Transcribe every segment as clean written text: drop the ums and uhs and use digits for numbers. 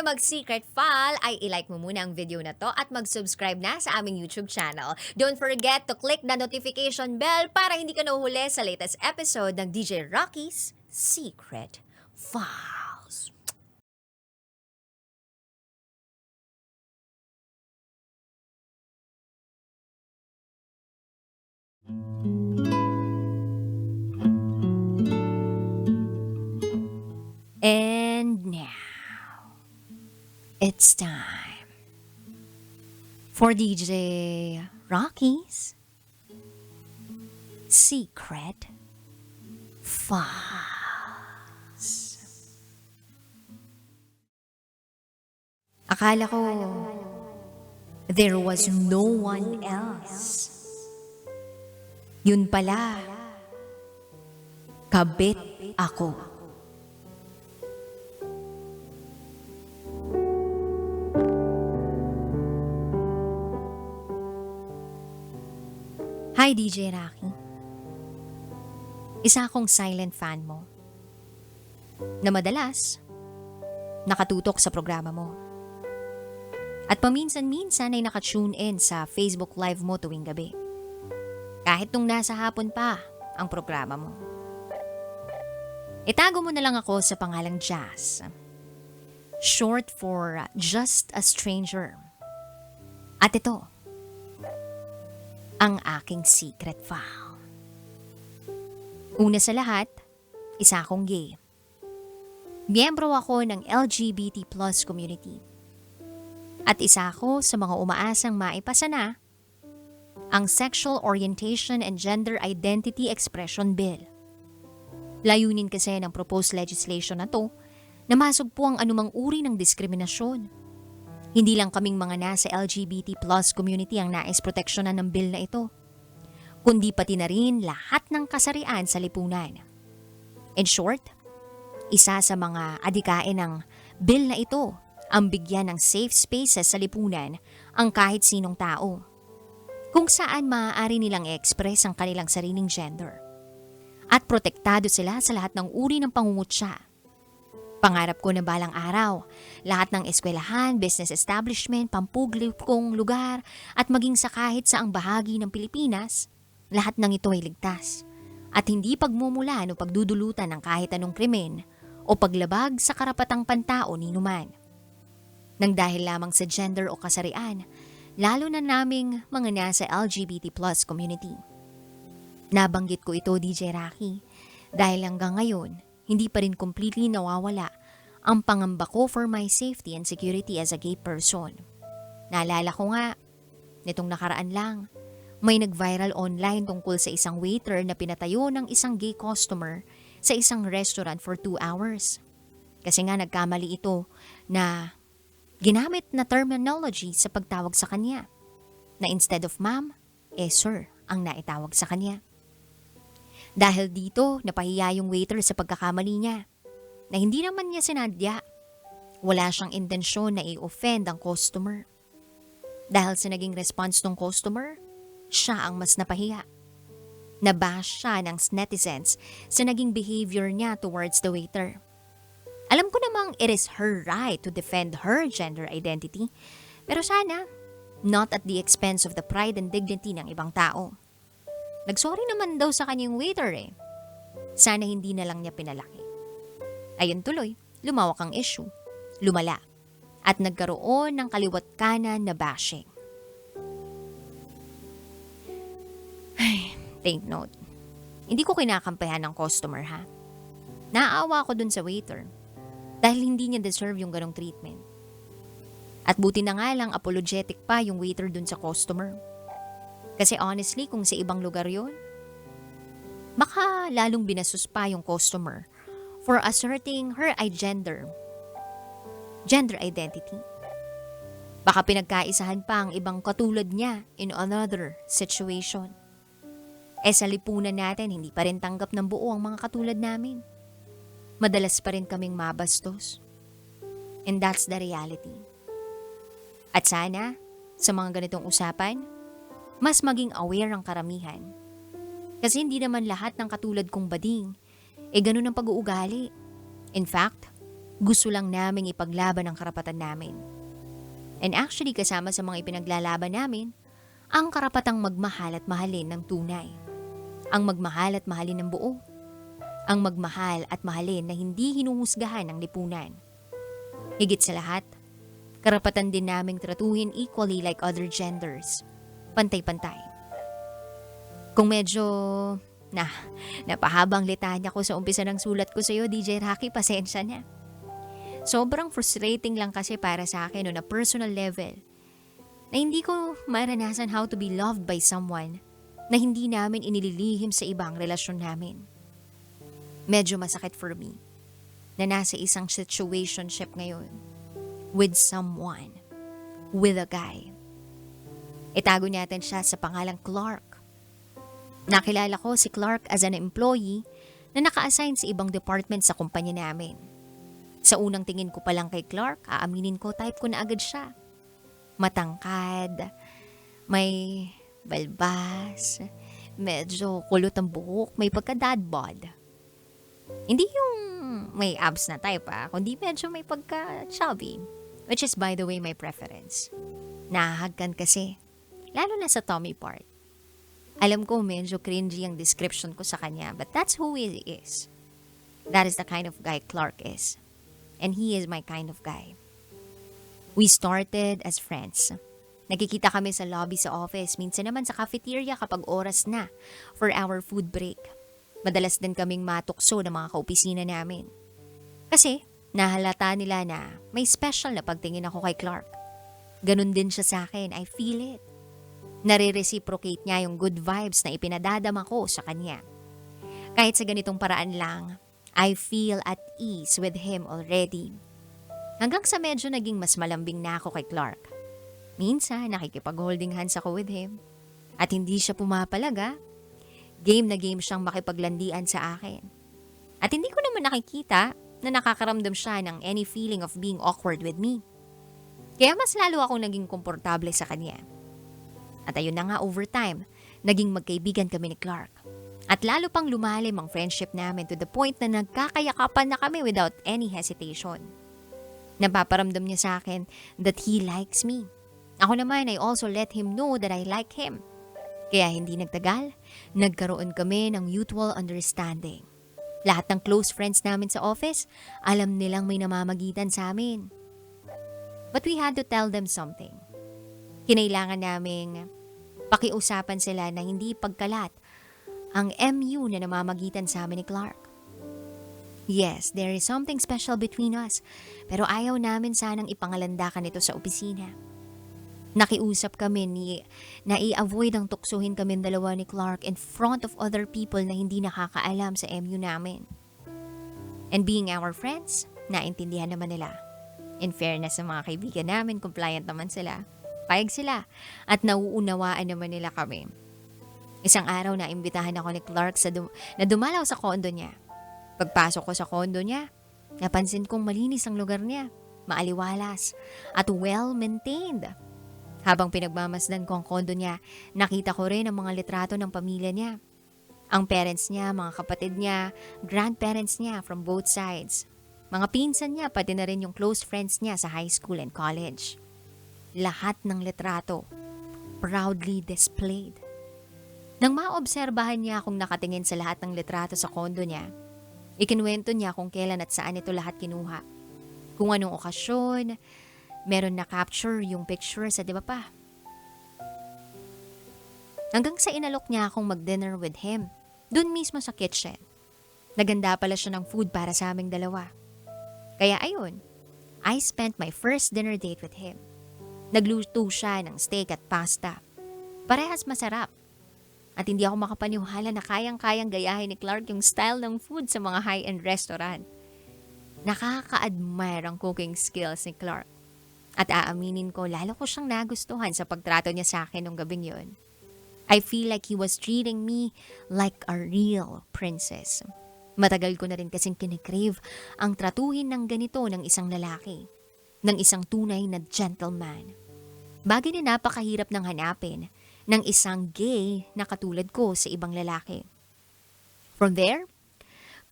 mag-secret file, ay ilike mo muna ang video na to at mag-subscribe na sa aming YouTube channel. Don't forget to click the notification bell para hindi ka nahuhuli sa latest episode ng DJ Rocky's Secret Files. And now, it's time for DJ Rocky's Secret Files. Akala ko there was no one else. Yun pala, kabit ako. Hi DJ Rocky. Isa akong silent fan mo na madalas nakatutok sa programa mo. At paminsan-minsan ay nakatune in sa Facebook Live mo tuwing gabi. Kahit nung nasa hapon pa ang programa mo. Itago mo na lang ako sa pangalang Jazz. Short for Just a Stranger. At ito, ang aking secret file. Una sa lahat, isa akong gay. Miyembro ako ng LGBT plus community. At isa ako sa mga umaasang maipasa na ang Sexual Orientation and Gender Identity Expression Bill. Layunin kasi ng proposed legislation na to na masugpo ang anumang uri ng diskriminasyon. Hindi lang kaming mga nasa LGBT plus community ang nais proteksyonan ng bill na ito, kundi pati na rin lahat ng kasarian sa lipunan. In short, isa sa mga adikain ng bill na ito ang bigyan ng safe spaces sa lipunan ang kahit sinong tao, kung saan maaari nilang i-express ang kanilang sariling gender. At protektado sila sa lahat ng uri ng pangungutya. Pangarap ko na balang araw, lahat ng eskwelahan, business establishment, pampublikong lugar at maging sa kahit saang bahagi ng Pilipinas, lahat ng ito ay ligtas at hindi pagmumulan o pagdudulutan ng kahit anong krimen o paglabag sa karapatang pantao ni numan. Nang dahil lamang sa gender o kasarian, lalo na naming mga nasa LGBT plus community. Nabanggit ko ito, DJ Rocky, dahil hanggang ngayon, hindi pa rin completely nawawala ang pangamba ko for my safety and security as a gay person. Naalala ko nga, nitong nakaraan lang, may nag-viral online tungkol sa isang waiter na pinatayo ng isang gay customer sa isang restaurant for 2 hours. Kasi nga nagkamali ito na ginamit na terminology sa pagtawag sa kanya, na instead of ma'am, sir ang naitawag sa kanya. Dahil dito, napahiya yung waiter sa pagkakamali niya, na hindi naman niya sinadya. Wala siyang intensyon na i-offend ang customer. Dahil sa naging response ng customer, siya ang mas napahiya. Nabash siya ng netizens sa naging behavior niya towards the waiter. Alam ko namang it is her right to defend her gender identity, pero sana, not at the expense of the pride and dignity ng ibang tao. Nagsorry naman daw sa kanyang waiter eh. Sana hindi na lang niya pinalaki. Ayun tuloy, lumawak ang issue. Lumala. At nagkaroon ng kaliwat kanan na bashing. Ay, take note. Hindi ko kinakampihan ng customer ha. Naawa ako dun sa waiter. Dahil hindi niya deserve yung ganong treatment. At buti na nga lang apologetic pa yung waiter dun sa customer. Kasi honestly, kung sa ibang lugar yon, baka lalong binasus pa yung customer for asserting her gender identity. Baka pinagkaisahan pa ang ibang katulad niya in another situation. Sa lipunan natin, hindi pa rin tanggap ng buo ang mga katulad namin. Madalas pa rin kaming mabastos. And that's the reality. At sana, sa mga ganitong usapan, mas maging aware ang karamihan. Kasi hindi naman lahat ng katulad kong bading, ganun ang pag-uugali. In fact, Gusto lang naming ipaglaban ang karapatan namin. And actually kasama sa mga ipinaglalaban namin, ang karapatang magmahal at mahalin ng tunay. Ang magmahal at mahalin ng buo. Ang magmahal at mahalin na hindi hinuhusgahan ng lipunan. Higit sa lahat, karapatan din naming tratuhin equally like other genders. Pantay-pantay. Kung medyo napahabang litanya ko sa umpisa ng sulat ko sa iyo, DJ Rocky, pasensya na. Sobrang frustrating lang kasi para sa akin on a personal level na hindi ko maranasan how to be loved by someone na hindi namin inililihim sa ibang relasyon namin. Medyo masakit for me na nasa isang situationship ngayon with someone, with a guy. Itago natin siya sa pangalang Clark. Nakilala ko si Clark as an employee na naka-assign sa ibang department sa kumpanya namin. Sa unang tingin ko pa lang kay Clark, aaminin ko type ko na agad siya. Matangkad, may balbas, medyo kulot ang buhok, may pagka-dad bod. Hindi yung may abs na type kundi medyo may pagka-chubby, which is by the way my preference. Nahahagkan kasi, lalo na sa tummy part. Alam ko medyo cringy ang description ko sa kanya, but that's who he is. That is the kind of guy Clark is. And he is my kind of guy. We started as friends. Nagkikita kami sa lobby sa office, minsan naman sa cafeteria kapag oras na for our food break. Madalas din kaming matukso ng mga kaopisina namin. Kasi nahalata nila na may special na pagtingin ako kay Clark. Ganun din siya sa akin, I feel it. Nare-reciprocate niya yung good vibes na ipinadadama ko sa kanya. Kahit sa ganitong paraan lang, I feel at ease with him already. Hanggang sa medyo naging mas malambing na ako kay Clark. Minsan nakikipag-holding hands ako with him. At hindi siya pumapalaga. Game na game siyang makipaglandian sa akin. At hindi ko naman nakikita na nakakaramdam siya ng any feeling of being awkward with me. Kaya mas lalo akong naging komportable sa kanya. At ayun na nga over time, naging magkaibigan kami ni Clark. At lalo pang lumalim ang friendship namin to the point na nagkakayakapan na kami without any hesitation. Napaparamdam niya sa akin that he likes me. Ako naman, I also let him know that I like him. Kaya hindi nagtagal, nagkaroon kami ng mutual understanding. Lahat ng close friends namin sa office, alam nilang may namamagitan sa amin. But we had to tell them something. Kinailangan naming pakiusapan sila na hindi pagkalat ang MU na namamagitan sa amin ni Clark. Yes, there is something special between us, pero ayaw namin sanang ipangalandakan ito sa opisina. Nakiusap kami na i-avoid ang tuksuhin kami dalawa ni Clark in front of other people na hindi nakakaalam sa MU namin. And being our friends, naintindihan naman nila. In fairness sa mga kaibigan namin, compliant naman sila. Payag sila at nauunawaan naman nila kami. Isang araw na imbitahan ako ni Clark na dumalaw sa kondo niya. Pagpasok ko sa kondo niya, napansin kong malinis ang lugar niya, maaliwalas at well-maintained. Habang pinagmamasdan ko ang kondo niya, nakita ko rin ang mga litrato ng pamilya niya. Ang parents niya, mga kapatid niya, grandparents niya from both sides. Mga pinsan niya, pati na rin yung close friends niya sa high school and college. Lahat ng litrato, proudly displayed. Nang maobserbahan niya akong nakatingin sa lahat ng litrato sa kondo niya, ikinuwento niya kung kailan at saan ito lahat kinuha. Kung anong okasyon, meron na capture yung pictures at iba pa. Hanggang sa inalok niya akong mag-dinner with him, dun mismo sa kitchen. Naganda pala siya ng food para sa aming dalawa. Kaya ayun, I spent my first dinner date with him. Nagluto siya ng steak at pasta. Parehas masarap. At hindi ako makapaniwala na kayang-kayang gayahin ni Clark yung style ng food sa mga high-end restaurant. Nakaka-admire ang cooking skills ni Clark. At aaminin ko, lalo ko siyang nagustuhan sa pagtrato niya sa akin nung gabing yun. I feel like he was treating me like a real princess. Matagal ko na rin kasing kinikrave ang tratuhin ng ganito ng isang lalaki, ng isang tunay na gentleman. Bagay na napakahirap ng hanapin ng isang gay na katulad ko sa ibang lalaki. From there,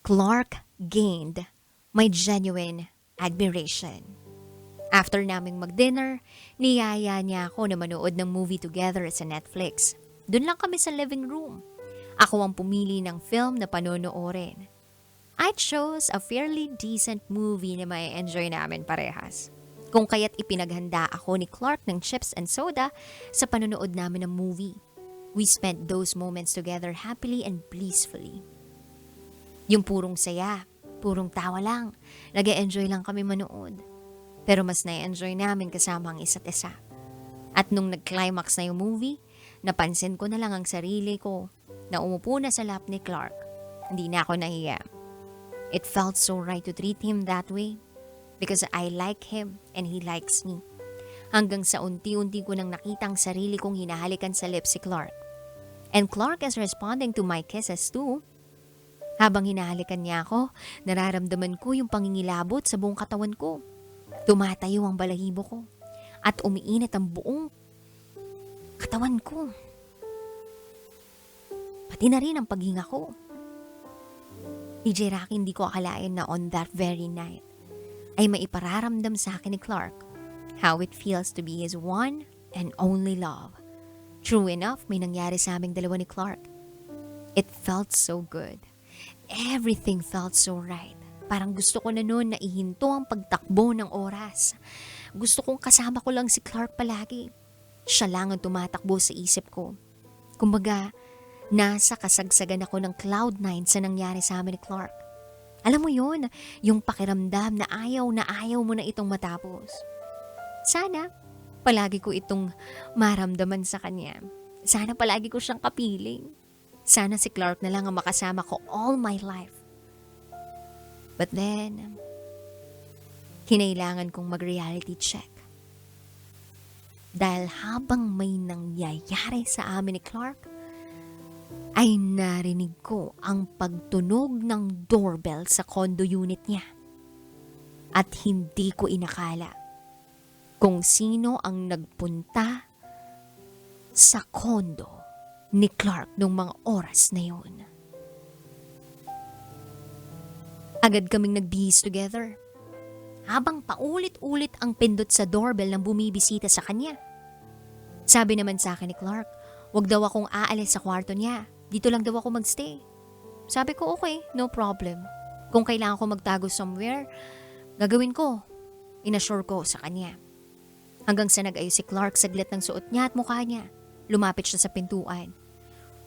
Clark gained my genuine admiration. After naming mag-dinner, niyaya niya ako na manood ng movie together sa Netflix. Doon lang kami sa living room. Ako ang pumili ng film na panonoorin. I chose a fairly decent movie na may enjoy namin parehas. Kung kaya't ipinaghanda ako ni Clark ng chips and soda sa panonood namin ng movie. We spent those moments together happily and blissfully. Yung purong saya, purong tawa lang, nag-e-enjoy lang kami manood. Pero mas na-enjoy namin kasama ang isa't isa. At nung nag-climax na yung movie, napansin ko na lang ang sarili ko na umupo na sa lap ni Clark. Hindi na ako nahiya. It felt so right to treat him that way because I like him and he likes me. Hanggang sa unti-unti ko nang nakitang sarili kong hinahalikan sa lips si Clark. And Clark is responding to my kisses too. Habang hinahalikan niya ako, nararamdaman ko yung pangingilabot sa buong katawan ko. Tumatayo ang balahibo ko at umiinit ang buong katawan ko. Pati na rin ang paghinga ko. DJ Rocky, hindi ko akalain na on that very night ay maipararamdam sa akin ni Clark how it feels to be his one and only love. True enough, may nangyari sa aming dalawa ni Clark. It felt so good. Everything felt so right. Parang gusto ko na noon na ihinto ang pagtakbo ng oras. Gusto kong kasama ko lang si Clark palagi. Siya lang ang tumatakbo sa isip ko. Kumbaga, nasa kasagsagan ako ng Cloud9 sa nangyari sa amin ni Clark. Alam mo yun, yung pakiramdam na ayaw mo na itong matapos. Sana, palagi ko itong maramdaman sa kanya. Sana palagi ko siyang kapiling. Sana si Clark na lang ang makasama ko all my life. But then, kinailangan kong mag-reality check. Dahil habang may nangyayari sa amin ni Clark, ay narinig ko ang pagtunog ng doorbell sa condo unit niya. At hindi ko inakala kung sino ang nagpunta sa condo ni Clark nung mga oras na yun. Agad kaming nagbihis together. Habang paulit-ulit ang pindot sa doorbell ng bumibisita sa kanya. Sabi naman sa akin ni Clark, wag daw akong aalis sa kwarto niya. Dito lang daw ako magstay. Sabi ko, okay, no problem. Kung kailangan ko magtago somewhere, gagawin ko. Inassure ko sa kanya. Hanggang sa nag-ayos si Clark saglit ng suot niya at mukha niya. Lumapit siya sa pintuan.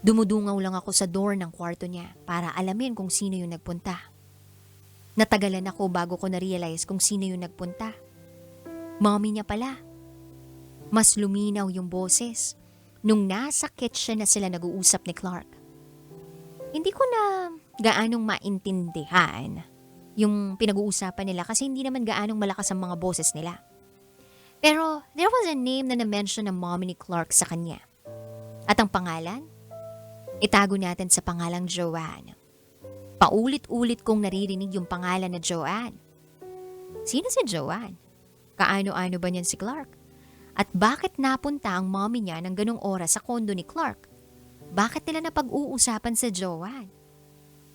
Dumudungaw lang ako sa door ng kwarto niya para alamin kung sino yung nagpunta. Natagalan ako bago ko na-realize kung sino yung nagpunta. Mommy niya pala. Mas luminaw yung boses nung nasa kitchen na sila nag-uusap ni Clark. Hindi ko na gaanong maintindihan yung pinag-uusapan nila kasi hindi naman gaanong malakas ang mga boses nila. Pero there was a name na na-mention ng mommy ni Clark sa kanya. At ang pangalan? Itago natin sa pangalang Joanne. Paulit-ulit kong naririnig yung pangalan na Joanne. Sino si Joanne? Kaano-ano ba niyan si Clark? At bakit napunta ang mommy niya ng ganong oras sa kondo ni Clark? Bakit nila napag-uusapan sa Joanne?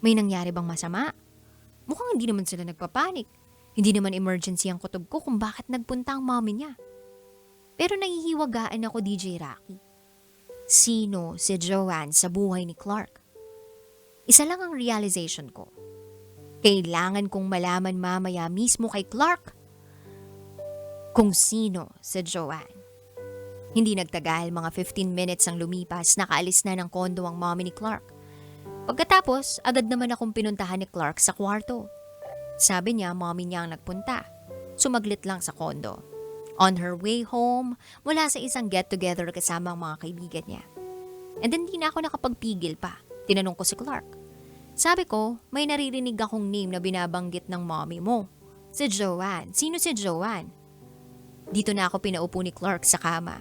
May nangyari bang masama? Mukhang hindi naman sila nagpapanik. Hindi naman emergency ang kutob ko kung bakit nagpunta ang mommy niya. Pero nahihiwagaan ako, DJ Rocky. Sino si Joanne sa buhay ni Clark? Isa lang ang realization ko. Kailangan kong malaman mamaya mismo kay Clark kung sino si Joanne. Hindi nagtagal, mga 15 minutes ang lumipas, nakaalis na ng kondo ang mommy ni Clark. Pagkatapos, agad naman akong pinuntahan ni Clark sa kwarto. Sabi niya, mommy niya ang nagpunta. Sumaglit lang sa kondo. On her way home, mula sa isang get-together kasama ang mga kaibigan niya. And then di na ako nakapagpigil pa. Tinanong ko si Clark. Sabi ko, may naririnig akong name na binabanggit ng mommy mo. Si Joanne. Sino si Joanne? Dito na ako pinaupo ni Clark sa kama.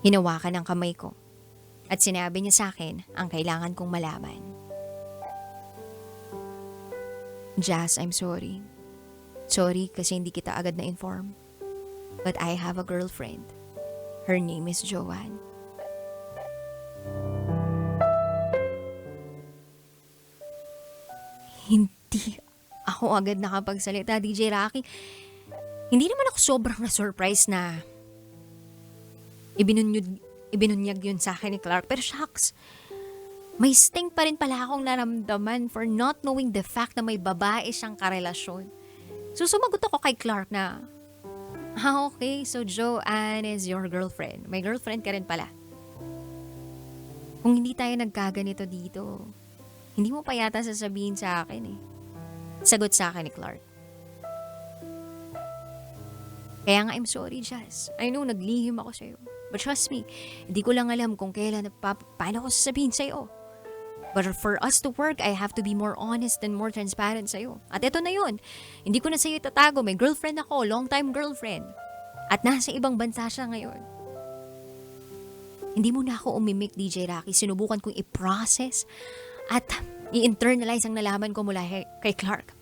Hinawakan ang kamay ko. At sinabi niya sa akin ang kailangan kong malaman. Jazz, I'm sorry. Sorry kasi hindi kita agad na-inform. But I have a girlfriend. Her name is Joanne. Hindi ako agad nakapagsalita, DJ Rocky. Hindi naman ako sobrang na-surprise na ibinunyag yun sa akin ni Clark. Pero shucks, may sting pa rin pala akong naramdaman for not knowing the fact na may babae siyang karelasyon. So sumagot ako kay Clark na, okay, so Joanne is your girlfriend. May girlfriend ka rin pala. Kung hindi tayo nagkaganito dito, hindi mo pa yata sasabihin sa akin eh. Sagot sa akin ni Clark. Kaya nga, I'm sorry, Jazz. I know, naglihim ako sa'yo. But trust me, hindi ko lang alam kung kailan at paano ko sasabihin sa'yo. But for us to work, I have to be more honest and more transparent sa'yo. At eto na yun. Hindi ko na sa'yo itatago. May girlfriend ako, long-time girlfriend. At nasa ibang bansa siya ngayon. Hindi mo na ako umimik, DJ Rocky. Sinubukan kong i-process at i-internalize ang nalaman ko mula kay Clark.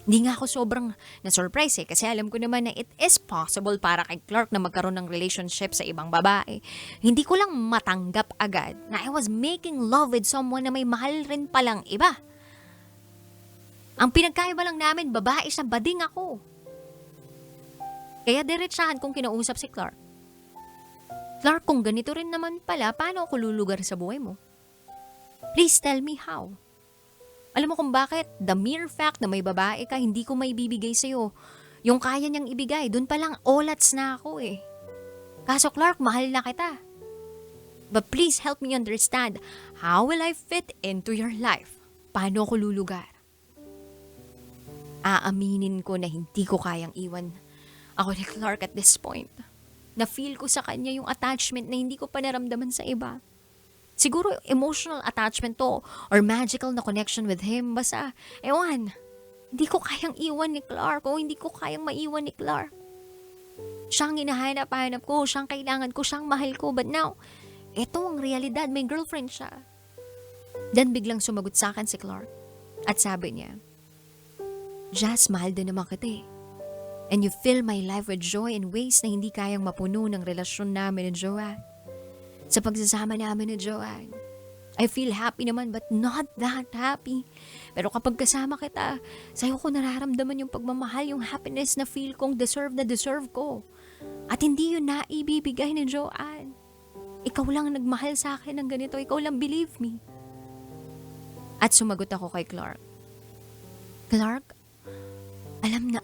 Hindi nga ako sobrang na-surprise kasi alam ko naman na it is possible para kay Clark na magkaroon ng relationship sa ibang babae. Hindi ko lang matanggap agad na I was making love with someone na may mahal rin palang iba. Ang pinagkaiba lang namin, babae siya, bading ako. Kaya diretsahan kong kinausap si Clark. Clark, kung ganito rin naman pala, paano ako lulugar sa buhay mo? Please tell me how. Alam mo kung bakit? The mere fact na may babae ka, hindi ko maibibigay sa'yo. Yung kaya niyang ibigay, dun palang olats na ako eh. Kaso Clark, mahal na kita. But please help me understand, how will I fit into your life? Paano ako lulugar? Aaminin ko na hindi ko kayang iwan ako ni Clark at this point. Na-feel ko sa kanya yung attachment na hindi ko pa naramdaman sa iba. Siguro emotional attachment to or magical na connection with him. Basta, ewan, hindi ko kayang iwan ni Clark o hindi ko kayang maiwan ni Clark. Siyang hinahanap-hanap ko, siyang kailangan ko, siyang mahal ko. But now, eto ang realidad, may girlfriend siya. Then biglang sumagot sa akin si Clark at sabi niya, Jazz, mahal din naman kita eh. And you fill my life with joy in ways na hindi kayang mapuno ng relasyon namin ni Joanne. Sa pagsasama namin ni Joanne, I feel happy naman but not that happy. Pero kapag kasama kita, sa'yo ko nararamdaman yung pagmamahal, yung happiness na feel kong deserve na deserve ko. At hindi yun naibibigay ni Joanne. Ikaw lang nagmahal sa akin ng ganito, ikaw lang believe me. At sumagot ako kay Clark. Clark,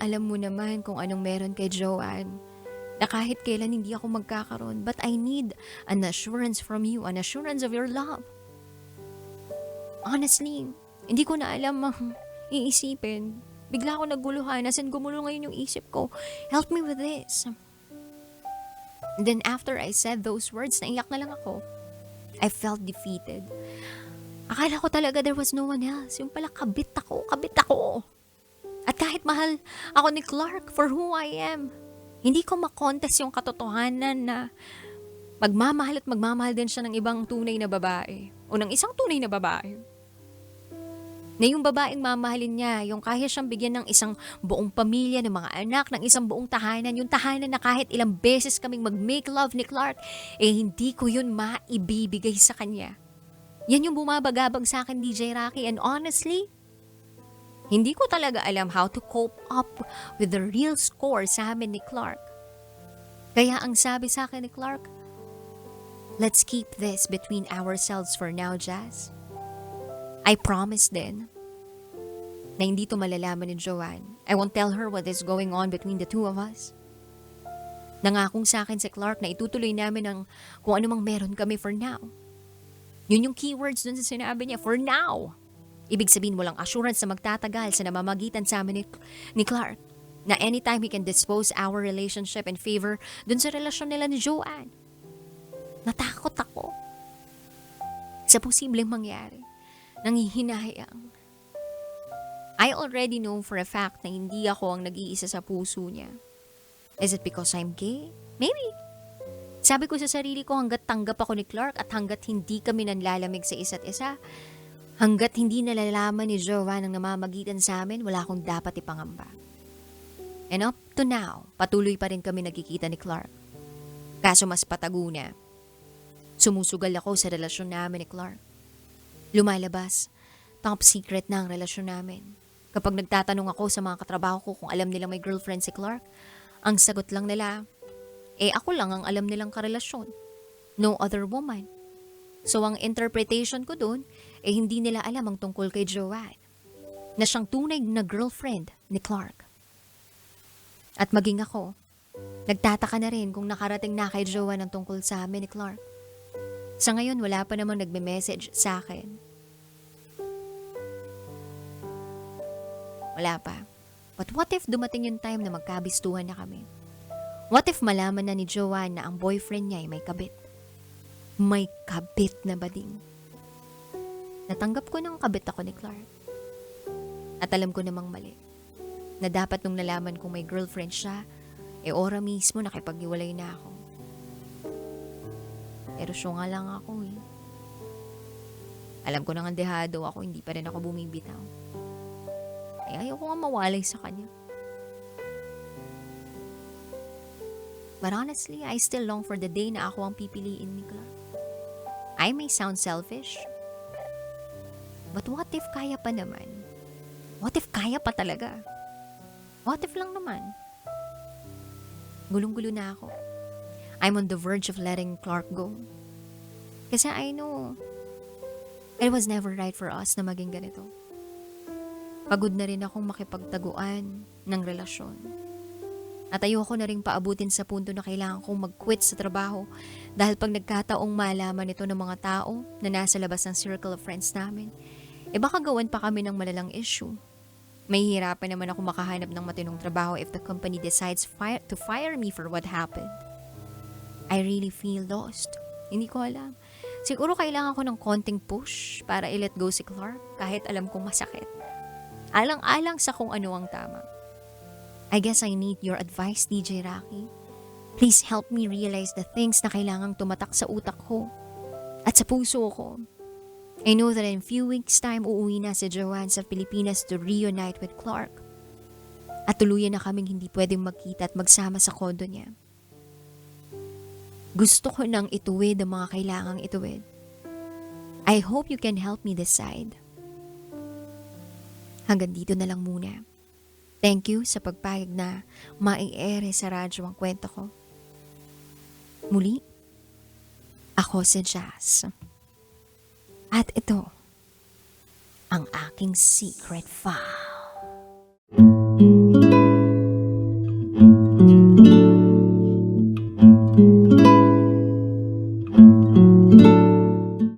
alam mo naman kung anong meron kay Joanne. Na kahit kailan hindi ako magkakaroon, but I need an assurance from you, an assurance of your love. Honestly, hindi ko na alam ang iisipin. Bigla ako naguluhan, as in gumulo ngayon yung isip ko. Help me with this. And then after I said those words, naiyak na lang ako. I felt defeated. Akala ko talaga there was no one else. Yung pala kabit ako. At kahit mahal ako ni Clark for who I am, hindi ko makontest yung katotohanan na magmamahal din siya ng ibang tunay na babae o ng isang tunay na babae. Na yung babaeng mamahalin niya, yung kaya siyang bigyan ng isang buong pamilya, ng mga anak, ng isang buong tahanan, yung tahanan na kahit ilang beses kaming mag-make love ni Clark, hindi ko yun maibibigay sa kanya. Yan yung bumabagabag sa akin, DJ Rocky, and honestly, hindi ko talaga alam how to cope up with the real score sa amin ni Clark. Kaya ang sabi sa akin ni Clark, let's keep this between ourselves for now, Jazz. I promise din na hindi to malalaman ni Joanne. I won't tell her what is going on between the two of us. Nangakong sa akin si Clark na itutuloy namin ang kung anumang meron kami for now. Yun yung keywords dun sa sinabi niya, for now. Ibig sabihin walang assurance na magtatagal sa namamagitan sa amin ni Clark. Na anytime he can dispose our relationship in favor dun sa relasyon nila ni Joanne. Natakot ako sa posibleng mangyari. Nangihinayang. I already know for a fact na hindi ako ang nag-iisa sa puso niya. Is it because I'm gay? Maybe. Sabi ko sa sarili ko hanggat tanggap ako ni Clark at hanggat hindi kami nanlalamig sa isa't isa, hanggat hindi nalalaman ni Joanne ang namamagitan sa amin, wala akong dapat ipangamba. And up to now, patuloy pa rin kami nagkikita ni Clark. Kaso mas patago na. Sumusugal ako sa relasyon namin ni Clark. Lumalabas, top secret na ang relasyon namin. Kapag nagtatanong ako sa mga katrabaho ko kung alam nila may girlfriend si Clark, ang sagot lang nila, ako lang ang alam nilang karelasyon. No other woman. So ang interpretation ko dun, hindi nila alam ang tungkol kay Joanne, na siyang tunay na girlfriend ni Clark. At maging ako, nagtataka na rin kung nakarating na kay Joanne ang tungkol sa amin ni Clark. Sa ngayon, wala pa namang nagme-message sa akin. Wala pa. But what if dumating yung time na magkabistuhan na kami? What if malaman na ni Joanne na ang boyfriend niya ay may kabit? May kabit na bading. Natanggap ko ng kabit ako ni Clark. At alam ko namang mali. Na dapat nung nalaman kong may girlfriend siya, ora mismo nakipag-iwalay na ako. Pero siya nga lang ako eh. Alam ko nang dehado ako, hindi pa rin ako bumibitaw. Ayaw ko nga mawalay sa kanya. But honestly, I still long for the day na ako ang pipiliin ni Clark. I may sound selfish. But what if kaya pa naman? What if kaya pa talaga? What if lang naman? Gulong-gulo na ako. I'm on the verge of letting Clark go. Kasi I know it was never right for us na maging ganito. Pagod na rin akong makipagtaguan ng relasyon. At ayoko na rin paabutin sa punto na kailangan kong mag-quit sa trabaho dahil pag nagkataong malaman ito ng mga tao na nasa labas ng circle of friends namin, baka gawan pa kami ng malalang issue. May hirapan naman ako makahanap ng matinong trabaho if the company decides to fire me for what happened. I really feel lost. Hindi ko alam. Siguro kailangan ko ng konting push para i-let go si Clark kahit alam kong masakit. Alang-alang sa kung ano ang tama. I guess I need your advice, DJ Rocky. Please help me realize the things na kailangang tumatak sa utak ko at sa puso ko. I know that in few weeks time uuwi na si Joanne sa Pilipinas to reunite with Clark. At tuluyan na kaming hindi pwedeng magkita at magsama sa kondo niya. Gusto ko nang ituwid ang mga kailangang ituwid. I hope you can help me decide. Hanggang dito na lang muna. Thank you sa pagpayag na mai-ere sa radyo ang kwento ko. Muli, ako si Jazz. At ito, ang aking secret file.